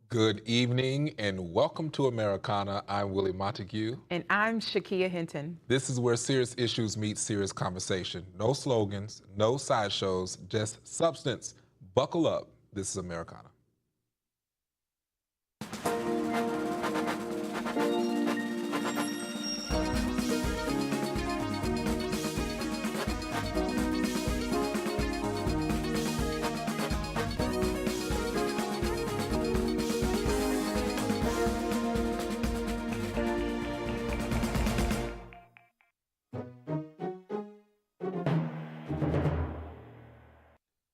Good evening and welcome to Americana. I'm Willie Montague. And I'm Shakhea Hinton. This is where serious issues meet serious conversation. No slogans, no sideshows, just substance. Buckle up. This is Americana.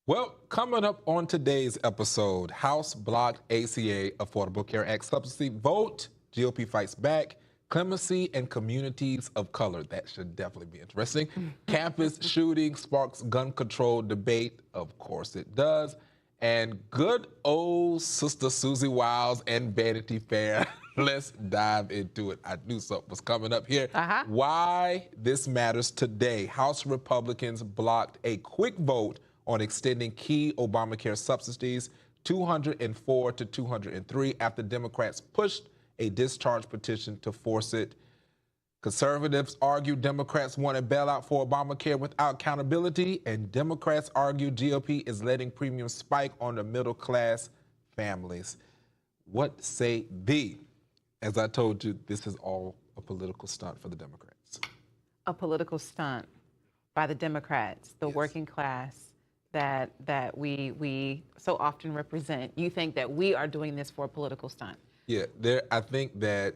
Well, coming up on today's episode, House blocked ACA Affordable Care Act subsidy vote, GOP fights back, clemency and communities of color. That should definitely be interesting. Campus shooting sparks gun control debate. Of course it does. And good old Sister Susie Wiles and Vanity Fair. Let's dive into it. I knew something was coming up here. Why this matters today. House Republicans blocked a quick vote on extending key Obamacare subsidies, 204 to 203, after Democrats pushed a discharge petition to force it. Conservatives argue Democrats want a bailout for Obamacare without accountability, and Democrats argue GOP is letting premiums spike on the middle-class families. What say thee? As I told you, this is all a political stunt for the Democrats. A political stunt by the Democrats, the working class that we so often represent. You think that we are doing this for a political stunt? Yeah, I think that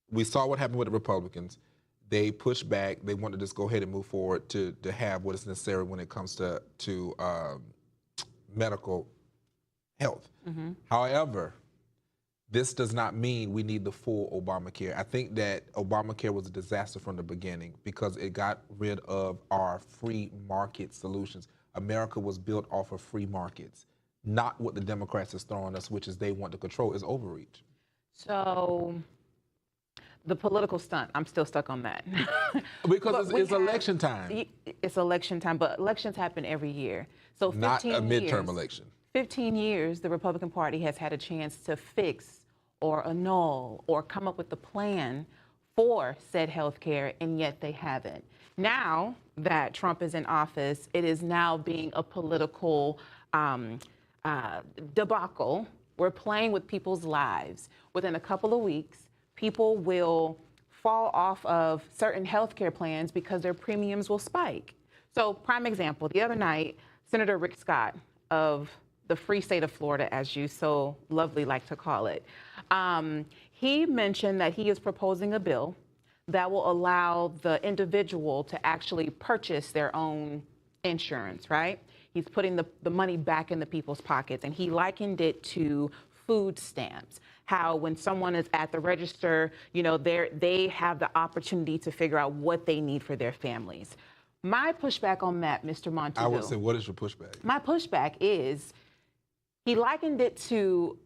we saw what happened with the Republicans. They pushed back. They wanted to just go ahead and move forward to have what is necessary when it comes to medical health. However, this does not mean we need the full Obamacare. I think that Obamacare was a disaster from the beginning because it got rid of our free market solutions. America was built off of free markets, not what the Democrats is throwing us, which is they want to control, is overreach. So the political stunt, I'm still stuck on that. Because it's election time. It's election time, but elections happen every year. So 15 not a midterm years, election. 15 years, the Republican Party has had a chance to fix or annul or come up with a plan for said health care, and yet they haven't. Now that Trump is in office, it is now being a political debacle. We're playing with people's lives. Within a couple of weeks, people will fall off of certain health care plans because their premiums will spike. So, prime example, the other night, Senator Rick Scott of the free state of Florida, as you so lovely like to call it, he mentioned that he is proposing a bill that will allow the individual to actually purchase their own insurance, right? He's putting the money back in the people's pockets, and he likened it to food stamps. How when someone is at the register, you know, they have the opportunity to figure out what they need for their families. My pushback on that, Mr. Montague. I would say, what is your pushback? My pushback is he likened it to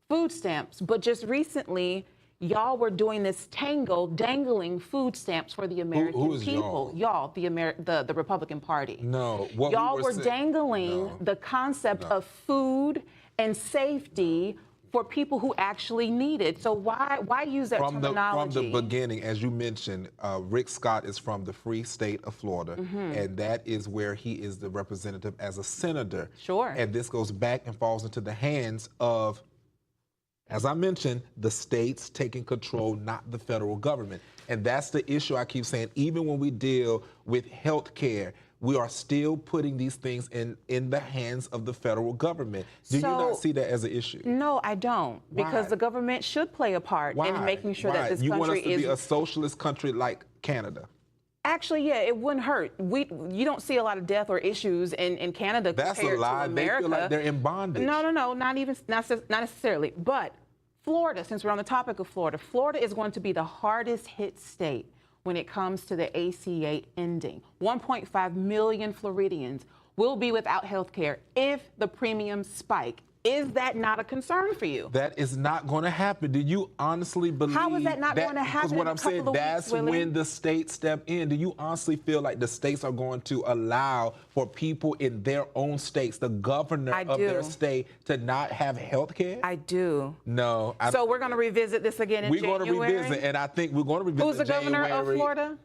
food stamps, but just recently, y'all were doing this tango, dangling food stamps for the American who is people. Y'all, the Republican Party. No, y'all were dangling the concept of food and safety for people who actually need it. So why use that terminology? From the beginning, as you mentioned, Rick Scott is from the free state of Florida, and that is where he is the representative as a senator. Sure. And this goes back and falls into the hands of, as I mentioned, the states taking control, not the federal government. And that's the issue I keep saying. Even when we deal with health care, we are still putting these things in the hands of the federal government. Do you not see that as an issue? No, I don't. Because the government should play a part in making sure that this country is... You want us to be a socialist country like Canada? Actually, yeah, it wouldn't hurt. You don't see a lot of death or issues in Canada compared to America. That's a lie. They feel like they're in bondage. No, not necessarily. But Florida, since we're on the topic of Florida, Florida is going to be the hardest hit state when it comes to the ACA ending. 1.5 million Floridians will be without health care if the premiums spike Is that not a concern for you? That is not going to happen. Do you honestly believe How is that not going to happen? Because what I'm saying, that's when the states step in. Do you honestly feel like the states are going to allow for people in their own states, the governor of their state, to not have health care? I do. No. So we're going to revisit this again in January? We're going to revisit, and I think we're going to revisit Who's the governor of Florida?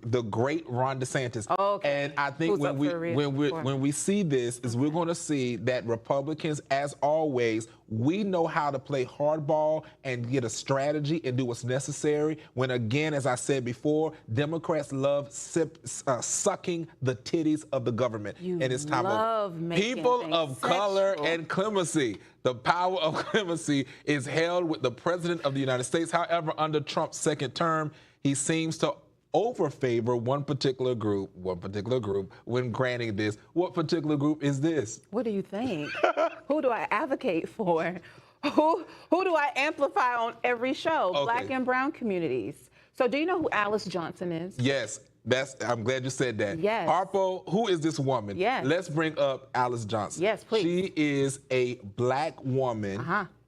The great Ron DeSantis. Oh, okay. And I think when we see this, is we're going to see that Republicans, as always, we know how to play hardball and get a strategy and do what's necessary. When, again, as I said before, Democrats love sucking the titties of the government. And it's time of people of color and clemency. The power of clemency is held with the President of the United States. However, under Trump's second term, he seems to overfavor one particular group when granting this. What particular group is this? What do you think? Who do I advocate for? Who do I amplify on every show? Okay. Black and brown communities. So do you know who Alice Johnson is? Yes. I'm glad you said that. Yes. Harpo, who is this woman? Yes. Let's bring up Alice Johnson. Yes, please. She is a black woman.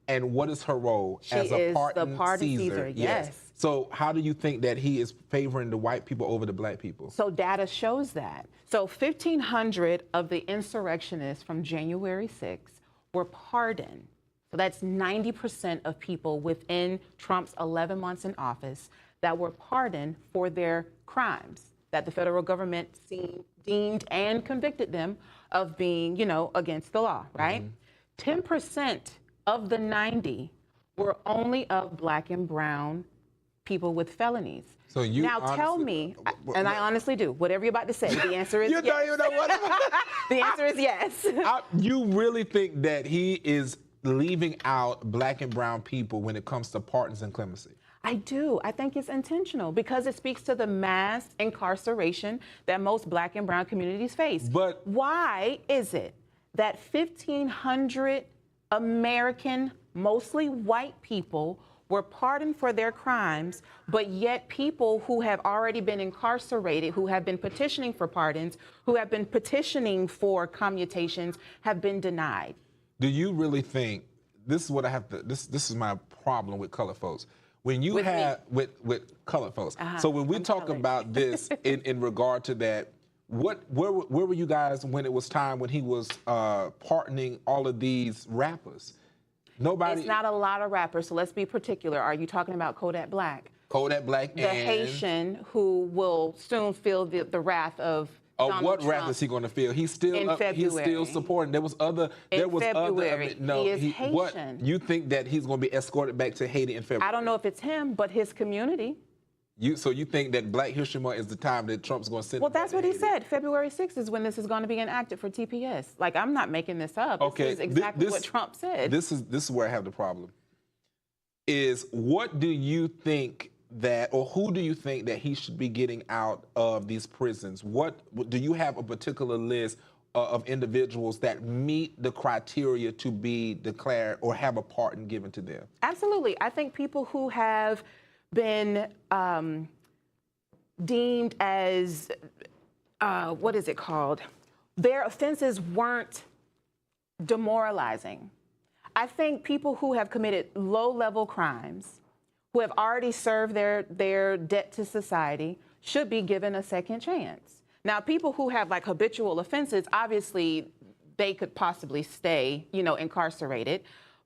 And what is her role? She is the pardon Caesar. Yes. So how do you think that he is favoring the white people over the black people? So data shows that. So 1,500 of the insurrectionists from January 6th were pardoned. So that's 90% of people within Trump's 11 months in office that were pardoned for their crimes that the federal government deemed and convicted them of being, against the law, right? 10% of the 90 were only of black and brown people with felonies. So you now tell me, and I honestly do, whatever you're about to say, the answer is yes. You don't even know what the answer is yes. You really think that he is leaving out black and brown people when it comes to pardons and clemency? I do. I think it's intentional because it speaks to the mass incarceration that most black and brown communities face. But why is it that 1,500 American, mostly white people were pardoned for their crimes, but yet people who have already been incarcerated, who have been petitioning for pardons, who have been petitioning for commutations, have been denied? Do you really think, this is what I have to, this is my problem with colored folks. When you with colored folks. So when we talk about this in regard to that, where were you guys when it was time when he was pardoning all of these rappers? Nobody. It's not a lot of rappers, so let's be particular. Are you talking about Kodak Black? Kodak Black the Haitian who will soon feel the wrath of Donald what Trump wrath is he going to feel? He's still he's still supporting. There was other. He is Haitian. What you think that he's going to be escorted back to Haiti in February? I don't know if it's him, but his community. So you think that Black History Month is the time that Trump's going to send? Well, that's what he said. February 6th is when this is going to be enacted for TPS. Like, I'm not making this up. Okay, this is exactly what Trump said. This is where I have the problem. Is what do you think that, or who do you think that he should be getting out of these prisons? What do you have a particular list of individuals that meet the criteria to be declared or have a pardon given to them? Absolutely. I think people who have been deemed as, what is it called? Their offenses weren't demoralizing. I think people who have committed low-level crimes, who have already served their debt to society, should be given a second chance. Now, people who have like habitual offenses, obviously they could possibly stay, incarcerated.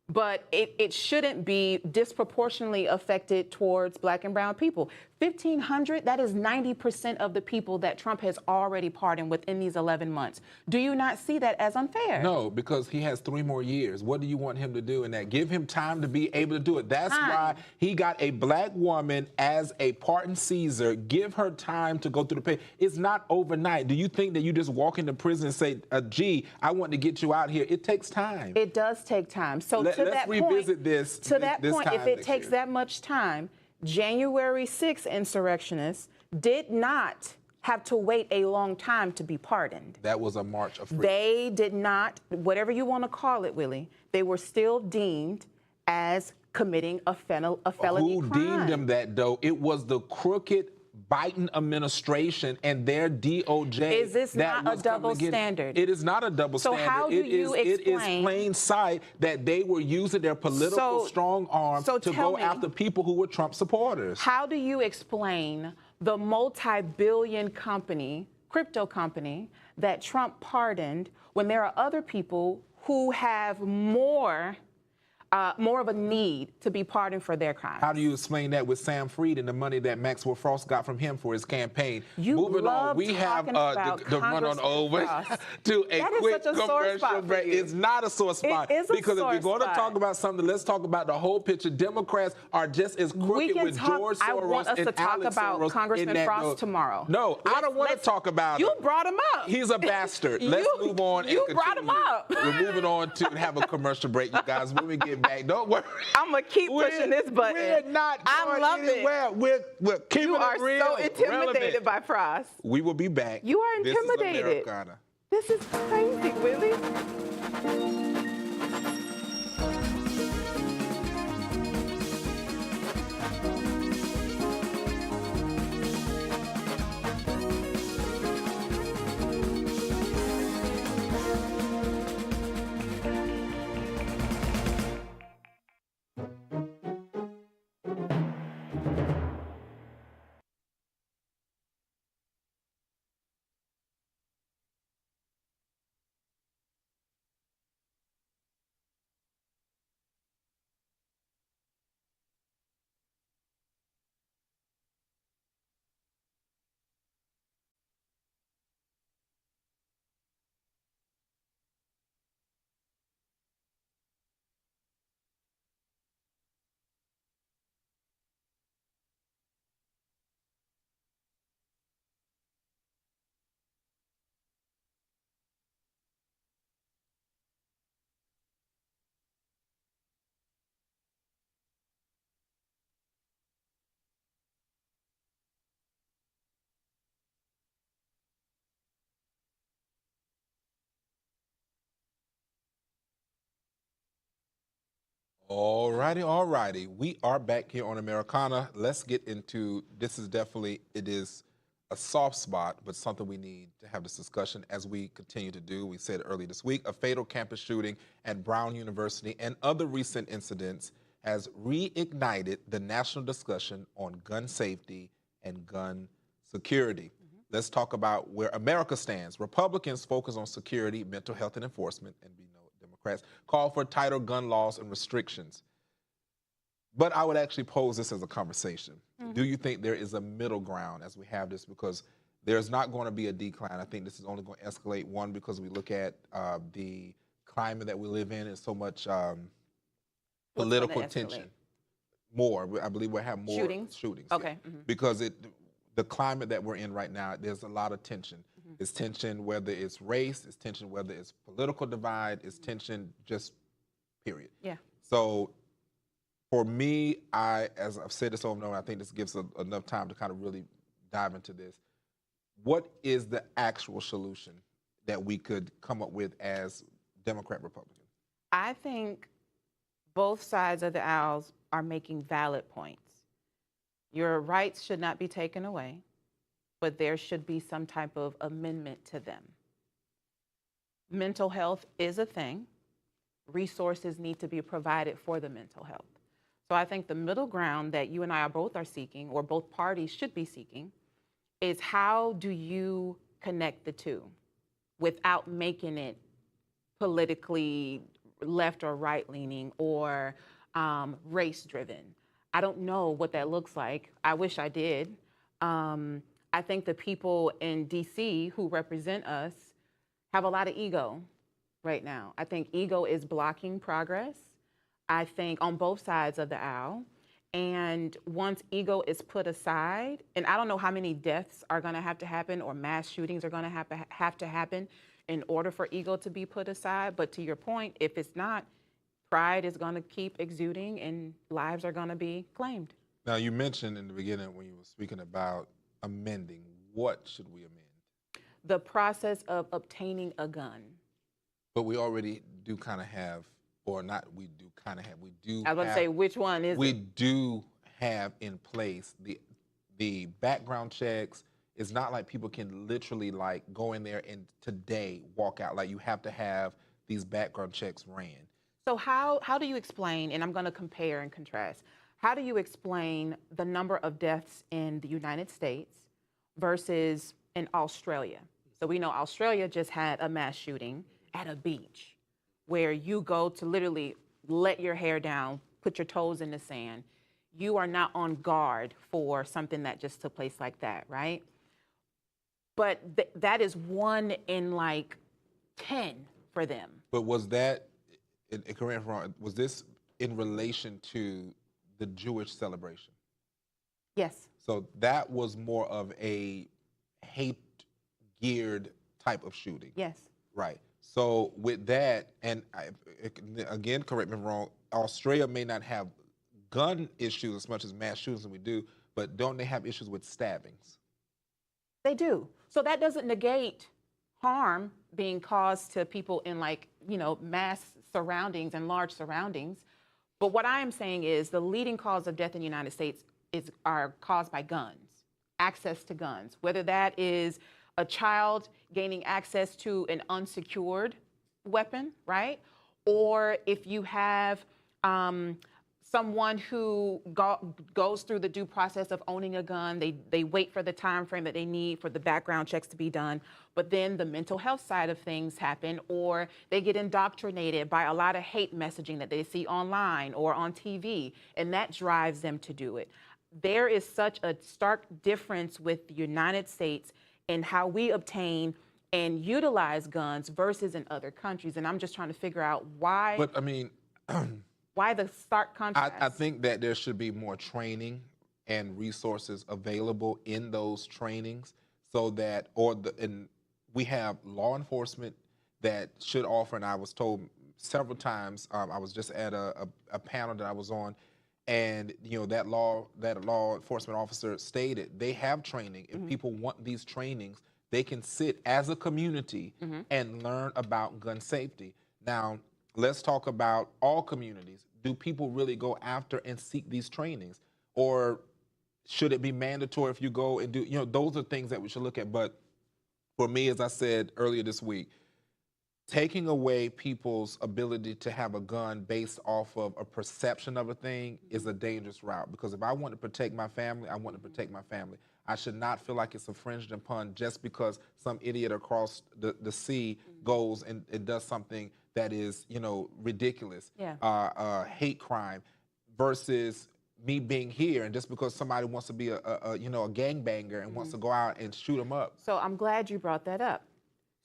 But it shouldn't be disproportionately affected towards black and brown people. 1,500, that is 90% of the people that Trump has already pardoned within these 11 months. Do you not see that as unfair? No, because he has 3 more years. What do you want him to do in that? Give him time to be able to do it. That's why he got a black woman as a pardon Caesar. Give her time to go through the paper. It's not overnight. Do you think that you just walk into prison and say, gee, I want to get you out here? It takes time. It does take time. So let's revisit this. To that point, if it takes that much time, January 6th insurrectionists did not have to wait a long time to be pardoned. That was a march of freedom. They did not, whatever you want to call it, Willie, they were still deemed as committing a felony crime. Who deemed them that, though? It was the crooked Biden administration and their DOJ. Is this that not a was coming double to get it. standard? It is not a double So standard. how do you It is explain- plain sight that they were using their political strong arm to go after people who were Trump supporters. How do you explain the multi-billion company, crypto company, that Trump pardoned when there are other people who have more of a need to be pardoned for their crimes? How do you explain that with Sam Freed and the money that Maxwell Frost got from him for his campaign? Moving on, we have the run on over to a quick commercial break. It's not a sore spot. It is a because if sore we're going to spot. talk about something, let's talk about the whole picture. Democrats are just as crooked with George Soros I want us and to talk Alex about Soros Congressman Frost tomorrow. No, I don't want to talk about him. You brought him up. He's a bastard. Let's move on and continue. You brought him up. We're moving on to have a commercial break, you guys. When we get back, don't worry. I'm going to keep pushing this button. We're not going anywhere. We're keeping it real. You are so intimidated relevant. by Frost. We will be back. You are intimidated. This is Americana. This is crazy, Willie. All righty. We are back here on Americana. Let's get into, this is definitely, it is a soft spot, but something we need to have this discussion as we continue to do. We said earlier this week, a fatal campus shooting at Brown University and other recent incidents has reignited the national discussion on gun safety and gun security. Let's talk about where America stands. Republicans focus on security, mental health, and enforcement, and we know Democrats call for tighter gun laws and restrictions. But I would actually pose this as a conversation. Do you think there is a middle ground as we have this? Because there's not going to be a decline. I think this is only going to escalate, one, because we look at the climate that we live in and so much political tension. More, I believe we'll have more shootings. Okay. Yeah. Because the climate that we're in right now, there's a lot of tension. It's tension whether it's race, it's tension whether it's political divide, it's tension just period. Yeah. So for me, as I've said this over and over, I think this gives enough time to kind of really dive into this. What is the actual solution that we could come up with as Democrat, Republican? I think both sides of the aisles are making valid points. Your rights should not be taken away, but there should be some type of amendment to them. Mental health is a thing. Resources need to be provided for the mental health. So I think the middle ground that you and I both are seeking, or both parties should be seeking, is how do you connect the two without making it politically left or right leaning or race driven. I don't know what that looks like. I wish I did. I think the people in DC who represent us have a lot of ego right now. I think ego is blocking progress, I think, on both sides of the aisle. And once ego is put aside, and I don't know how many deaths are going to have to happen or mass shootings are going to have to happen in order for ego to be put aside. But to your point, if it's not, pride is going to keep exuding and lives are going to be claimed. Now, you mentioned in the beginning when you were speaking about amending. What should we amend? The process of obtaining a gun. But we already do kind of have, or not we do kind of have, we do I was going to say, which one is we it? do have in place the background checks. It's not like people can literally like go in there and today walk out. Like you have to have these background checks ran. So how do you explain, and I'm going to compare and contrast, how do you explain the number of deaths in the United States versus in Australia? So we know Australia just had a mass shooting at a beach where you go to literally let your hair down, put your toes in the sand. You are not on guard for something that just took place like that, right? But that is 1 in like 10 for them. But was that, correct me if I'm wrong, was this in relation to the Jewish celebration? Yes. So that was more of a hate-geared type of shooting. Yes. Right. So with that, and again, correct me if I'm wrong, Australia may not have gun issues as much as mass shootings than we do, but don't they have issues with stabbings? They do. So that doesn't negate harm being caused to people in like, mass surroundings and large surroundings. But what I am saying is the leading cause of death in the United States are caused by guns, access to guns, whether that is a child gaining access to an unsecured weapon, right? Or if you have someone who goes through the due process of owning a gun, they wait for the time frame that they need for the background checks to be done, but then the mental health side of things happen, or they get indoctrinated by a lot of hate messaging that they see online or on TV, and that drives them to do it. There is such a stark difference with the United States in how we obtain and utilize guns versus in other countries, and I'm just trying to figure out why. But I mean, why the stark contrast? I think that there should be more training and resources available in those trainings so that, and we have law enforcement that should offer, and I was told several times, I was just at a panel that I was on, and that law enforcement officer stated they have training. If people want these trainings, they can sit as a community and learn about gun safety. Now, let's talk about all communities. Do people really go after and seek these trainings? Or should it be mandatory if you go and do, those are things that we should look at. But for me, as I said earlier this week, taking away people's ability to have a gun based off of a perception of a thing is a dangerous route. Because if I want to protect my family, I want to protect my family. I should not feel like it's infringed upon just because some idiot across the sea goes and does something that is, ridiculous, hate crime, versus me being here and just because somebody wants to be a gangbanger and wants to go out and shoot them up. So I'm glad you brought that up.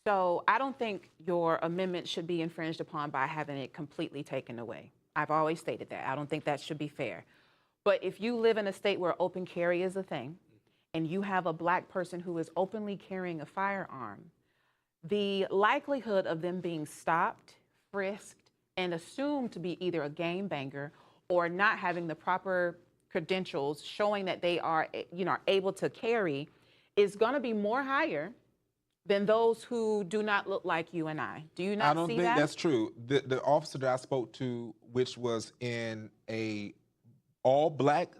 So I don't think your amendment should be infringed upon by having it completely taken away. I've always stated that. I don't think that should be fair. But if you live in a state where open carry is a thing, and you have a black person who is openly carrying a firearm, the likelihood of them being stopped, frisked, and assumed to be either a gangbanger or not having the proper credentials showing that they are, able to carry is going to be more higher than those who do not look like you and I. Do you not see that? I don't think that's true. The officer that I spoke to, which was in a all-black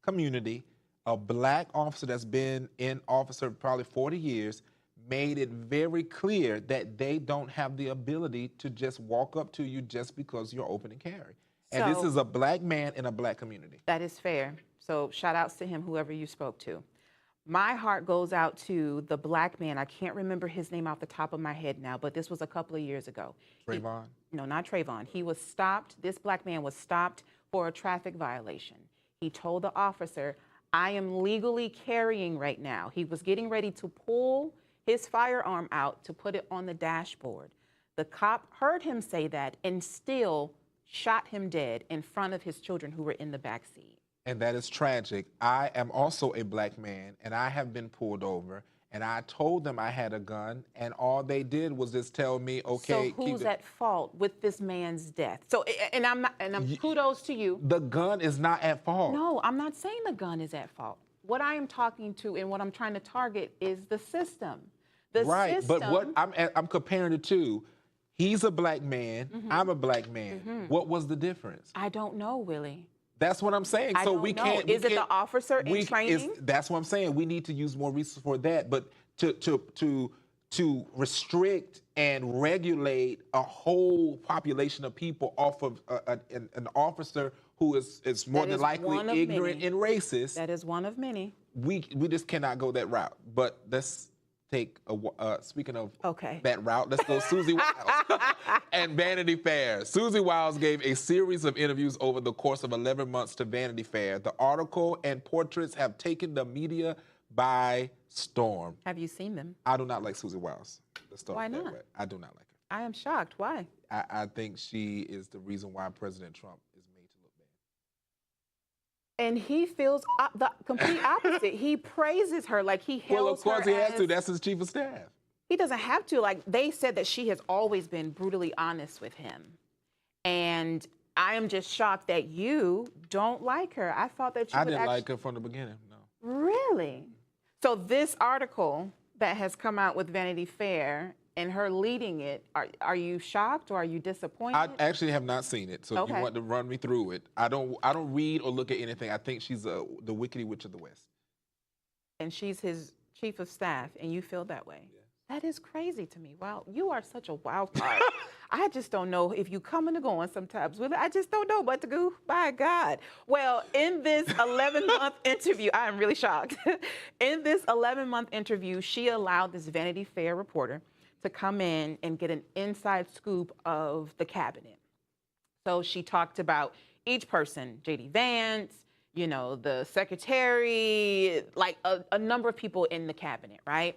community, a black officer that's been in office for probably 40 years, made it very clear that they don't have the ability to just walk up to you just because you're open and carry. And this is a black man in a black community. That is fair. So shout outs to him, whoever you spoke to. My heart goes out to the black man. I can't remember his name off the top of my head now, but this was a couple of years ago. Trayvon? No, not Trayvon. He was stopped. This black man was stopped for a traffic violation. He told the officer, I am legally carrying right now. He was getting ready to pull his firearm out to put it on the dashboard. The cop heard him say that and still shot him dead in front of his children who were in the back seat. And that is tragic. I am also a black man, and I have been pulled over, and I told them I had a gun, and all they did was just tell me, okay. So who's at fault with this man's death? So, and I'm kudos to you. The gun is not at fault. No, I'm not saying the gun is at fault. What I am talking to and what I'm trying to target is the system. Right, but what I'm comparing the two. He's a black man, I'm a black man. What was the difference? I don't know, Willie. That's what I'm saying. I So don't we know. can't. Is it the officer in training? That's what I'm saying. We need to use more resources for that. But to restrict and regulate a whole population of people off of an officer who is more than likely ignorant and racist. That is one of many. We just cannot go that route. But let's take speaking of that route, let's go Susie Wiles and Vanity Fair. Susie Wiles gave a series of interviews over the course of 11 months to Vanity Fair. The article and portraits have taken the media by storm. Have you seen them? I do not like Susie Wiles. Let's start Why that not? way. I do not like her. I am shocked. Why? I think she is the reason why President Trump is made to look bad. And he feels the complete opposite. He praises her like he hails her. Well, of course he has to. That's his chief of staff. He doesn't have to. Like, they said that she has always been brutally honest with him. And I am just shocked that you don't like her. I thought that you I didn't like her from the beginning, no. Really? So this article that has come out with Vanity Fair and her leading it, are you shocked or are you disappointed? I actually have not seen it, so if you want to run me through it. I don't read or look at anything. I think she's the wickedy witch of the West. And she's his chief of staff, and you feel that way? Yeah. That is crazy to me. Wow, you are such a wild card. I just don't know if you coming or going sometimes, Willie. I just don't know what to do. By God. Well, in this 11-month interview, I am really shocked. In this 11-month interview, she allowed this Vanity Fair reporter to come in and get an inside scoop of the cabinet. So she talked about each person, J.D. Vance, you know, the secretary, like a number of people in the cabinet, right?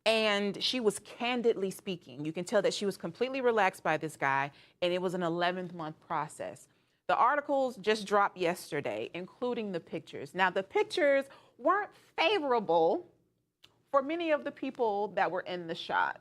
And she was candidly speaking. You can tell that she was completely relaxed by this guy, and it was an 11-month process. The articles just dropped yesterday, including the pictures. Now, the pictures weren't favorable for many of the people that were in the shots.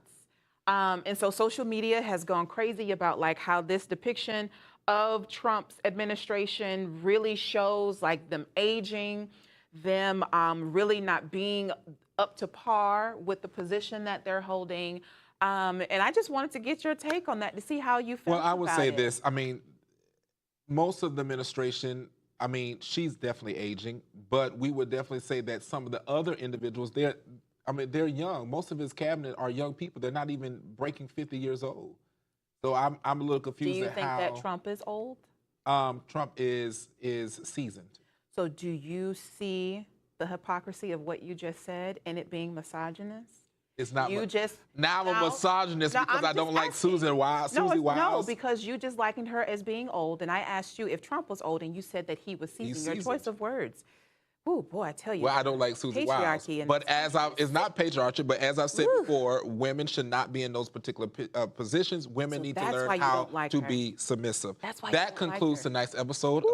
And so social media has gone crazy about like how this depiction of Trump's administration really shows like them aging, them really not being up to par with the position that they're holding. And I just wanted to get your take on that to see how you felt about it. Well, I would say this. I mean, most of the administration, I mean, she's definitely aging, but we would definitely say that some of the other individuals, they're young. Most of his cabinet are young people. They're not even breaking 50 years old. So I'm a little confused at how. Do you think that Trump is old? Trump is seasoned. So do you see the hypocrisy of what you just said and it being misogynist? It's not. Now I'm a misogynist because I don't like Susie Wiles. No, because you just likened her as being old, and I asked you if Trump was old, and you said that he was seasoned. Your choice of words. Oh boy, I tell you. Well, I don't like Susie Wiles. But it's not patriarchy. But as I've said before, women should not be in those particular positions. Women need to learn how to be submissive. That's why that concludes tonight's episode of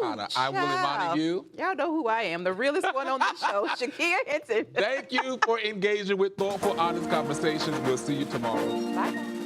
Americana. I'm Willie Montague. Y'all know who I am, the realest one on this show, Shakhea Hinton. Thank you for engaging with thoughtful, honest conversations. We'll see you tomorrow. Bye.